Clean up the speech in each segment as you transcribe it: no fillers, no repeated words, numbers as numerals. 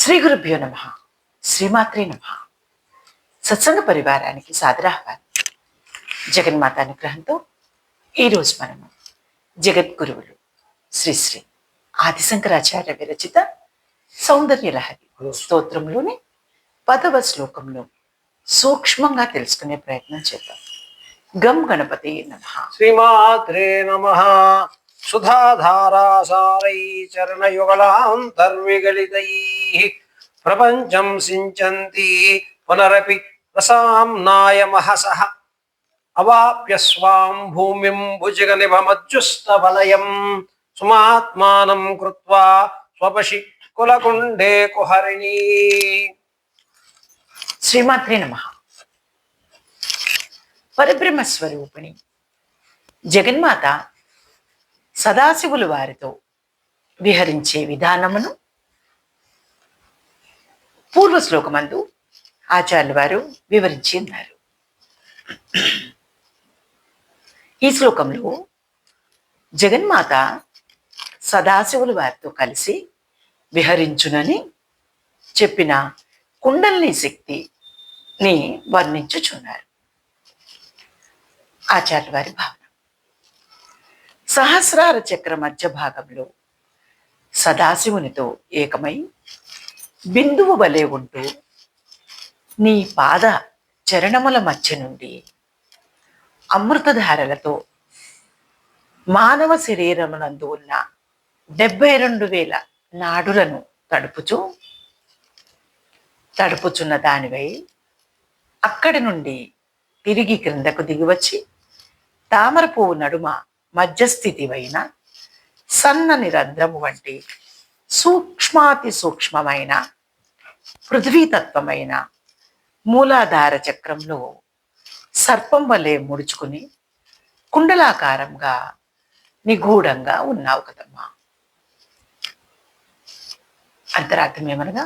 శ్రీ గురుభ్యో నమ. శ్రీమాత్రే నమ. సత్సంగ పరివారానికి సాదరాహ్వానం. జగన్మాత అనుగ్రహంతో ఈరోజు మనము జగద్గురువులు శ్రీ శ్రీ ఆదిశంకరాచార్య విరచిత సౌందర్యలహరి స్తోత్రంలోని 10వ శ్లోకంలో సూక్ష్మంగా తెలుసుకునే ప్రయత్నం చేద్దాం. గం గణపతి నమః. శ్రీమాత్రే నమః. సుధాధారాసారై చరణయుగళాంతర్విగలితై ప్రపంచం సించంతి పునరపి రసాంనాయ మహసః అవాప్య స్వాం భూమిం భుజగనిభమజ్జుస్తవలయం సుమాత్మానం కృత్వా స్వపశి కులకుండే కుహరిణీ. శ్రీమాత్రే నమః. పరబ్రహ్మ స్వరూపిణి జగన్మాత సదాశివులు వారితో విహరించే విధానమును పూర్వ శ్లోకమందు ఆచార్యులు వారు వివరించి ఉన్నారు. ఈ శ్లోకంలో జగన్మాత సదాశివులు వారితో కలిసి విహరించునని చెప్పిన కుండలిని శక్తిని వర్ణించుచున్నారు. ఆచార్యుల వారి భావన సహస్రార చక్ర మధ్య భాగంలో సదాశివునితో ఏకమై బిందువు వలె ఉంటూ నీ పాద చరణముల మధ్య నుండి అమృతధారలతో మానవ శరీరమునందు ఉన్న 72,000 నాడులను తడుపుచున్న దానివై అక్కడి నుండి తిరిగి క్రిందకు దిగివచ్చి తామర పువ్వు నడుమ మధ్యస్థితివైన సన్నని రంధ్రము వంటి సూక్ష్మాతి సూక్ష్మమైన పృథ్వీతత్వమైన మూలాధార చక్రంలో సర్పం వలె ముడుచుకుని కుండలాకారంగా నిగూఢంగా ఉన్నావు కదమ్మా. అంతరార్థం ఏమనగా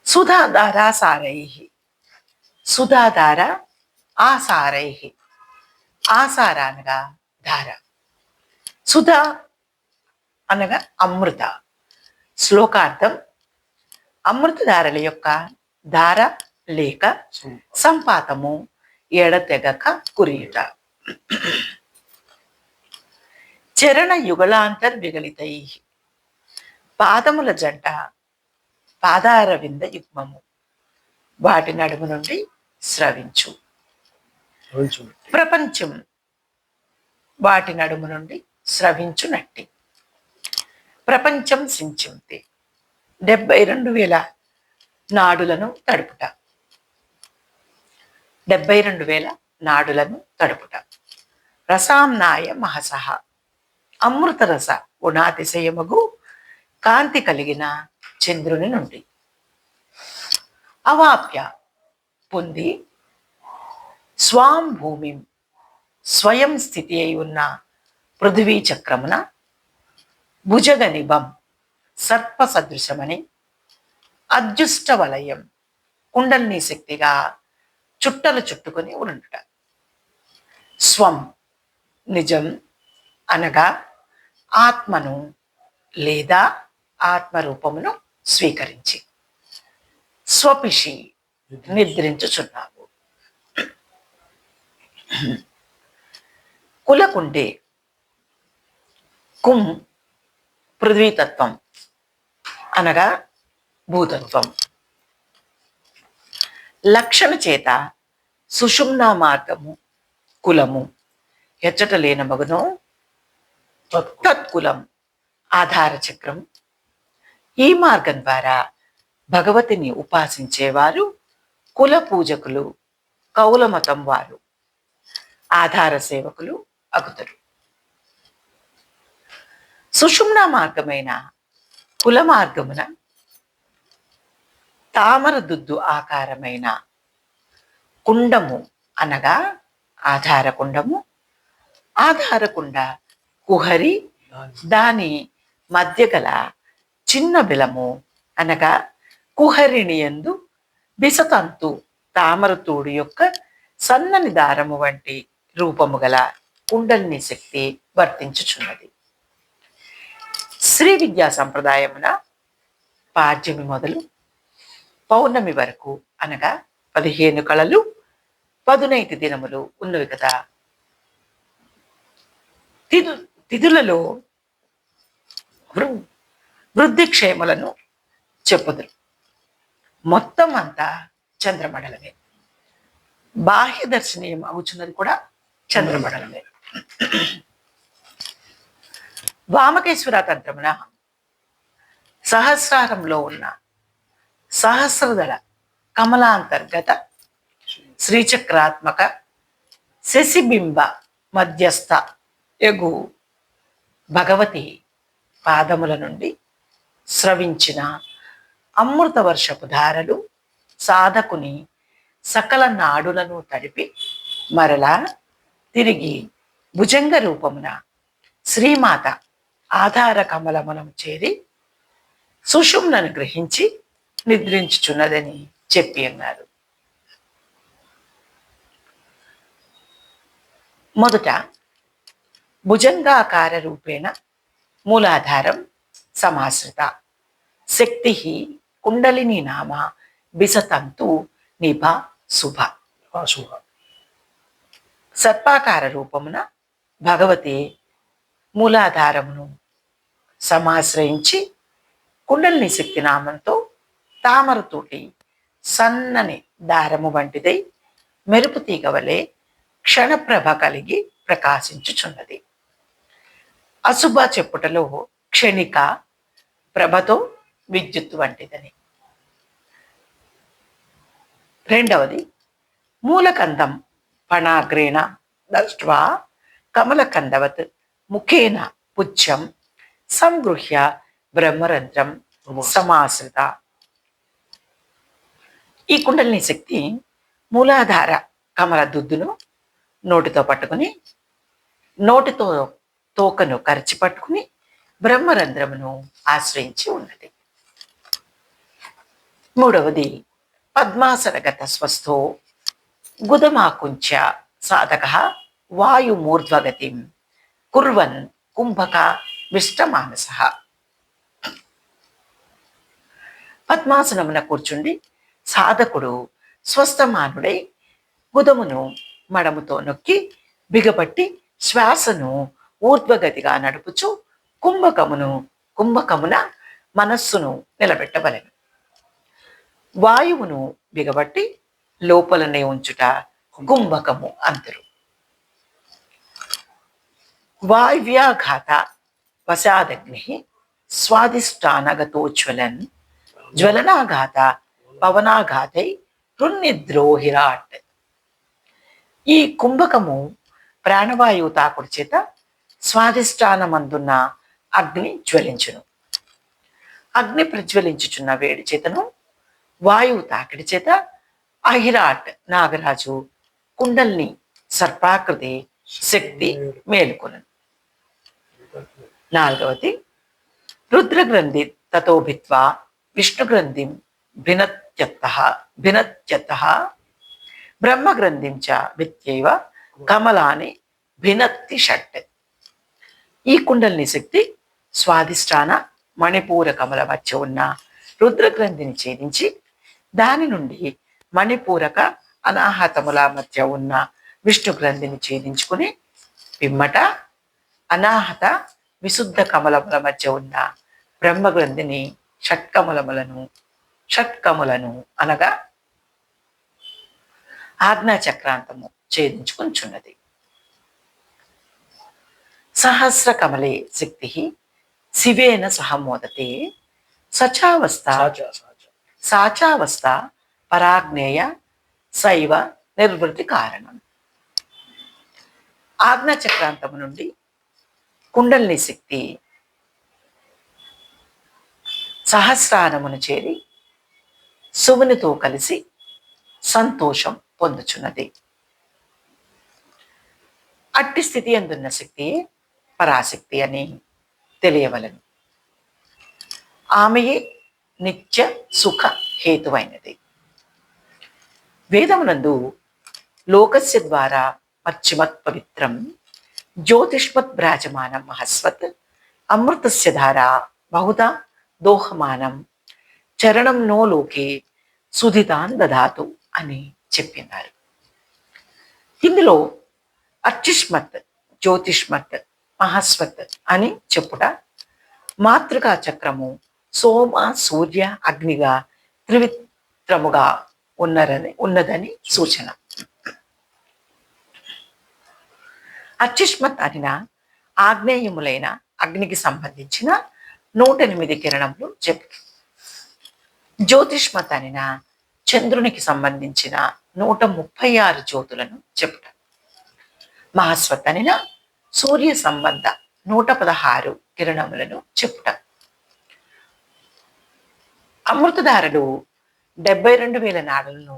సుధాధార సారై, సుధాధార ఆసారై, ఆసార అనగా ధార, సుధా అనగా అమృత. శ్లోకార్థం అమృతధారల యొక్క ధార లేక సంపాతము ఎడతెగక కురియుట. చరణ యుగళాంతర్ విగలితై, పాదముల జంట పాదార వింద యుగ్మము వాటి నడుము నుండి స్రవించు. ప్రపంచం వాటి నడుము నుండి స్రవించునట్టి. ప్రపంచం సించింతే 72,000 నాడులను తడుపుట. 72,000 నాడులను తడుపుట. రసాంనాయ మహసహ, అమృతరస గుణాతిశయముగు కాంతి కలిగిన చంద్రుని నుండి అవాప్య పొంది స్వాం భూమి స్వయం స్థితి అయి ఉన్న పృథివీ చక్రమున భుజగనిభం సర్ప సదృశమని అదృష్ట వలయం కుండలిని శక్తిగా చుట్టలు చుట్టుకొని ఉండుట. స్వం నిజం అనగా ఆత్మను లేదా ఆత్మరూపమును స్వీకరించి స్వపిషి నిద్రించుచున్నావు. కులకుండే, కుం పృథ్వీతత్వం అనగా భూతత్వం. లక్షణ చేత సుషుమ్నా మార్గము కులము ఎచ్చట లేనమగును. తత్కులం ఆధార చక్రం. ఈ మార్గం ద్వారా భగవతిని ఉపాసించేవారు కుల పూజకులు, కౌల మతం వారు, ఆధార సేవకులు అగుతరు. సుషుమ్నా మార్గమైన కుల మార్గమున తామర దుద్దు ఆకారమైన కుండము అనగా ఆధార కుండము, ఆధారకుండ కుహరి, దాని మధ్య గల చిన్న బిలము అనగా కుహరిణి యందు బిసతంతు తామరతూడు యొక్క సన్నని దారము వంటి రూపము గల కుండలిని శక్తి వర్తించుచున్నది. శ్రీ విద్యా సంప్రదాయమున పాడ్యమి మొదలు పౌర్ణమి వరకు అనగా 15 కళలు 19 దినములు ఉన్నవి కదా. తిథులలో వృద్ధి క్షేమలను చెప్పుదురు. మొత్తం అంతా చంద్రమండలమే. బాహ్య దర్శనీయం అవుతున్నది కూడా చంద్రమండలమే. వామకేశ్వర తంత్రమున సహస్రారంలో ఉన్న సహస్రదళ కమలాంతర్గత శ్రీచక్రాత్మక శశిబింబ మధ్యస్థ యగు భగవతి పాదముల నుండి స్రవించిన అమృత వర్షపు ధారలు సాధకుని సకల నాడులను తడిపి మరలా తిరిగి భుజంగ రూపమున శ్రీమాత ఆధార కమలమునము చేరి సుషుమ్నను గ్రహించి నిద్రించుచున్నదని చెప్పి అన్నారు. మొదట భుజంగాకార రూపేణ మూలాధారం సమాశ్రిత శక్తి కుండలిని నామ బిసతంతు నిభ శుభ. సర్పాకార రూపమున భగవతి మూలాధారమును సమాశ్రయించి కుండలిని శక్తి నామంతో తామరతోటి సన్నని దారము వంటిదై మెరుపు తీగ వలె క్షణప్రభ కలిగి ప్రకాశించుచున్నది. అశుభ చెప్పుటలో క్షణిక ప్రభతో విద్యుత్ వంటిదని. రెండవది మూలకందం పణాగ్రేణ దృష్ట్వా కమలకందవత్ ముఖేన పుచ్చం సంగృహ్య బ్రహ్మరంధ్రం సమాశ్రిత. ఈ కుండలిని శక్తి మూలాధార కమల దుద్దును నోటితో పట్టుకుని నోటితో తోకను కరిచి పట్టుకుని బ్రహ్మరంధ్రమును ఆశ్రయించి ఉన్నది. మూడవది పద్మాసనగత స్వస్థో గుదమాకుంచ సాధక వాయుమూర్ధ్వగతిం కుర్వన్ కుంభక విష్టమానస. పద్మాసనమున కూర్చుండి సాధకుడు స్వస్థమానుడై గుదమును మడముతో నొక్కి బిగపట్టి శ్వాసను ఊర్ధ్వగతిగా నడుపుచు కుంభకమున మనస్సును నిలబెట్టవలెను. వాయువును బిగబట్టి లోపలనే ఉంచుట కుంభకము అంతరు. వాయువ్యాఘాత వశాదగ్ని స్వాదిష్టానగతోజ్వలన్ జ్వలనాఘాత పవనాఘాతై హృన్నిద్రోహిరాట్. ఈ కుంభకము ప్రాణవాయువు తాకుడి చేత స్వాధిష్టానమందున్న అగ్ని జ్వలించును. అగ్ని ప్రజ్వలించుచున్న వేడి చేతను వాయువు తాకిడి చేత అహిరాట్ నాగరాజు కుండల్ని సర్పాకృతి శక్తి మేలుకొను. నాలుగవది రుద్రగ్రంథి తతోభిత్వా విష్ణుగ్రంథిం భినత్యత బ్రహ్మగ్రంథిం చ విత్యైవ కమలాని భినత్తి షట్. ఈ కుండలిని శక్తి స్వాధిష్టాన మణిపూర కమల మధ్య ఉన్న రుద్రగ్రంథిని ఛేదించి దాని నుండి మణిపూరక అనాహతముల మధ్య ఉన్న విష్ణు గ్రంథిని ఛేదించుకుని పిమ్మట అనాహత విశుద్ధ కమలముల మధ్య ఉన్న బ్రహ్మగ్రంథిని షట్కములను అనగా ఆజ్ఞాచక్రాంతము ఛేదించుకుంటున్నది. సహస్ర కమలే శక్తి శివేన సహ మోదతే సాచావస్థ పరాగ్నేయ శైవ నిర్వృతి కారణం. ఆజ్ఞాచక్రాంతము నుండి కుండలిని శక్తి సహస్రానమును చేరి శివునితో కలిసి సంతోషం పొందుచున్నది. అట్టి స్థితి అందున్న శక్తి పరాశక్తి అని తెలియవలను. ఆమెయే నిత్య సుఖ హేతువైనది. వేదమునందు లోకస్య ద్వారా పశ్చిమత్ పవిత్రం జ్యోతిష్మత్ భ్రాజమానం మహస్వత్ అమృతస్య ధారా బహుదా దోహమానం చరణం నో లోకే సుధితాన్ దధాతు అని చెప్పినారు. ఇందులో అర్చిష్మత్, జ్యోతిష్మత్, మహస్వత్ అని చెప్పుట మాతృకా చక్రము సోమ సూర్య అగ్నిగా త్రివిత్రముగా ఉన్నదని సూచన. అర్చిష్మత్ అనిన ఆగ్నేయములైన అగ్నికి సంబంధించిన 108 కిరణములు చెప్పు. జ్యోతిష్మత్ అనిన చంద్రునికి సంబంధించిన 136 జ్యోతులను చెప్పుట. మహస్వత్ అనిన సూర్య సంబంధ 116 కిరణములను చెప్పుట. అమృతధారలు 72,000 నాడులను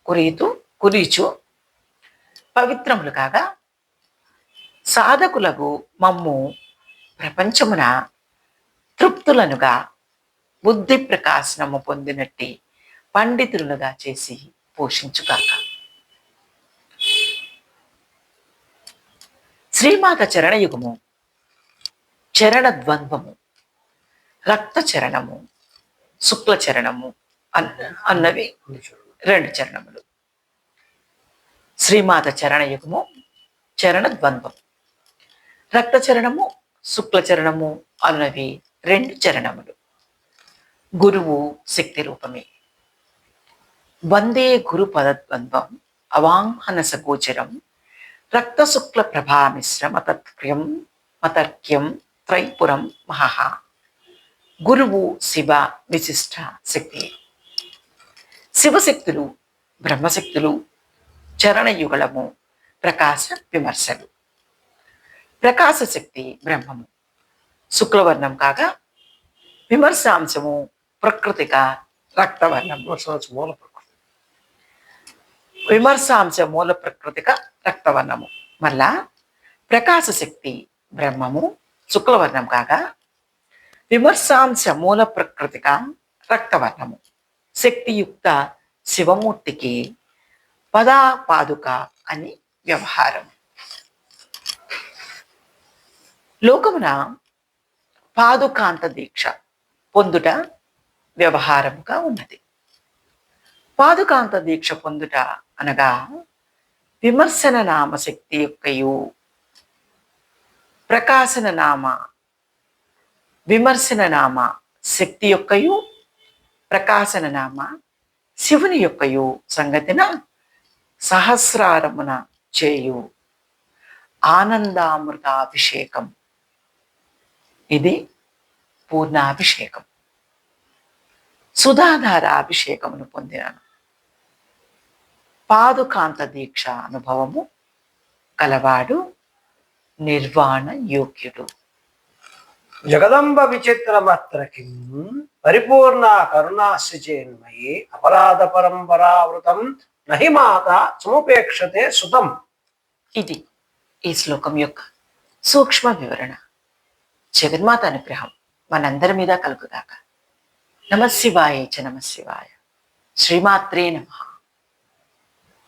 కురీచు పవిత్రములు కాగా సాధకులకు మమ్ము ప్రపంచమున తృప్తులనుగా బుద్ధి ప్రకాశనము పొందినట్టి పండితులుగా చేసి పోషించుగాక. శ్రీమాత చరణయుగము, చరణ ద్వంద్వము, రక్త చరణము, శుక్ల చరణము అన్నవి 2 చరణములు. శ్రీమాత చరణయుగము, చరణ ద్వంద్వము, రక్త చరణము, శుక్ల చరణము అన్నవి 2 చరణములు. గురువు శక్తి రూపమే. వందే గురు పదద్వంద్వం అవాంహనస గోచరం రక్త శుక్ల ప్రభా మిశ్రమ తత్క్రియం మతర్క్యం త్రైపురం మహః. గురువు శివ విశిష్ట శక్తి. శివశక్తులు, బ్రహ్మశక్తులు, చరణయుగళము, ప్రకాశ విమర్శలు. ప్రకాశ శక్తి బ్రహ్మము, శుక్లవర్ణం కాగా విమర్శాంశము ప్రకృతిక రక్తవర్ణం. విమర్శాంశ మూల ప్రకృతిక రక్తవర్ణము. మళ్ళా ప్రకాశ శక్తి బ్రహ్మము, శుక్లవర్ణం కాగా విమర్శాంశ మూల ప్రకృతిక రక్తవర్ణము. శక్తియుక్త శివమూర్తికి పదాపాదుక అని వ్యవహారం. లోకమున పాదుకాంత దీక్ష పొందుట వ్యవహారముగా ఉన్నది. పాదుకాంత దీక్ష పొందుట అనగా విమర్శన నామ శక్తి యొక్కయు ప్రకాశన నామ విమర్శన నామ శక్తి యొక్కయు ప్రకాశన నామ శివుని యొక్కయు సంగతిన సహస్రారమున చేయు ఆనందామృతాభిషేకం. ఇది పూర్ణాభిషేకం. సుధాధార అభిషేకమును పొందినాను. పాదుకాంత దీక్ష అనుభవము కలవాడు నిర్వాణ యోగ్యుడు. జగదంబ విచిత్రమత్ర కిం పరిపూర్ణ కరుణాశ్చేన్మయీ అపరాధ పరంపరావృతం నహి మాత సముపేక్షతే సుతం. ఇది ఈ శ్లోకం యొక్క సూక్ష్మ వివరణ. జగన్మాత అనుగ్రహం మనందరి మీద కలుగుగాక. నమః శివాయ చ నమః శివాయ. శ్రీమాత్రే నమః.